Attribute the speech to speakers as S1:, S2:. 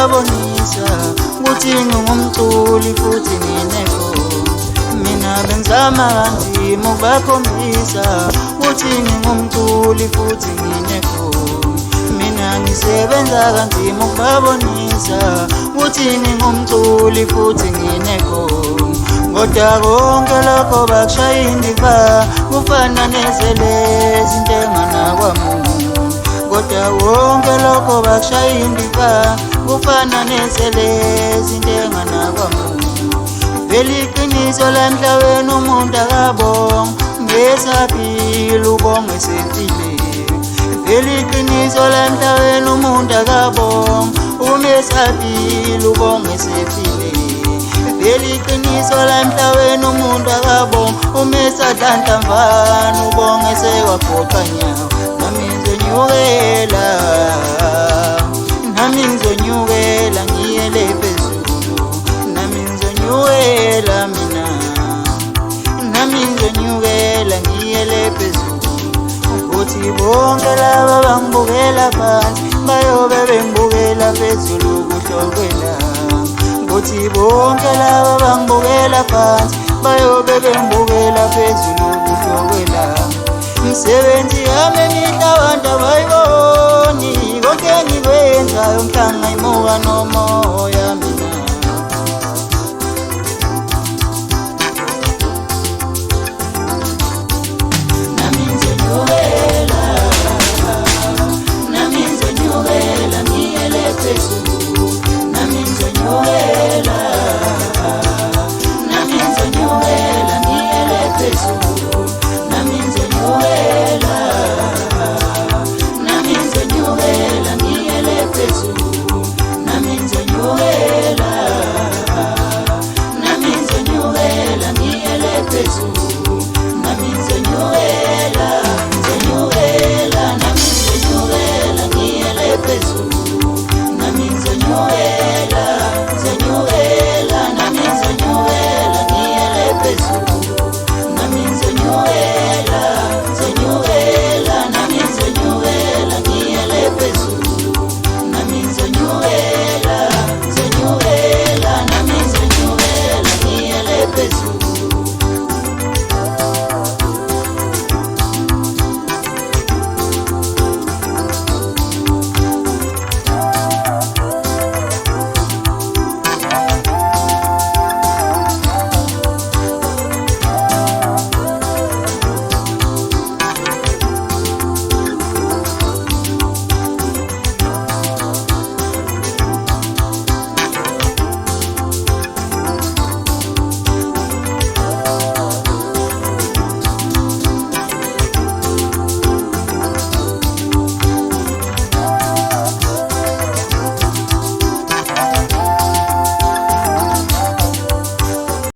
S1: ngibabonisa ukuthi ngingumculi futhi nginekhono. Mina bengizama kanzima ukubakhombisa ukuthi ngingumculi futhi nginekhono. Mina ngisebenza kanzima ukubabonisa ukuthi ngingumculi futhi nginekhono. Kodwa konke lokho bakushaya indiva kufana nezelezi intengana kwamuntu. Kodwa konke lokho bakushaya indiva kufana nezelezi intengana kwamuntu. Vele iqiniso lamhlaweni umuntu akabonga ngesaphila ubonga esempilweni. Vele iqiniso lamhlaweni umuntu akabonga umesaphila ubonga esempilweni. Vele iqiniso lamhlaweni umuntu akabonga umesadlanhlamvana ubonga esewaphoqa nyawo. Nami ngizonyukela ngiyele phezulu. Nami ngizonyukela mina. Nami ngizonyukela ngiyele phezulu. Ukuthi bonke laba bangibukela phansi bayobe bengibukela phezulu kuhlwa kwelanga. Ukuthi bonke laba bangibukela phansi bayobe bengibukela phezulu kuhlwa kwelanga. Imisebenzi yami emihle abantu abayiboni, konke engikwenzayo mhla ngiyimuka nomoya.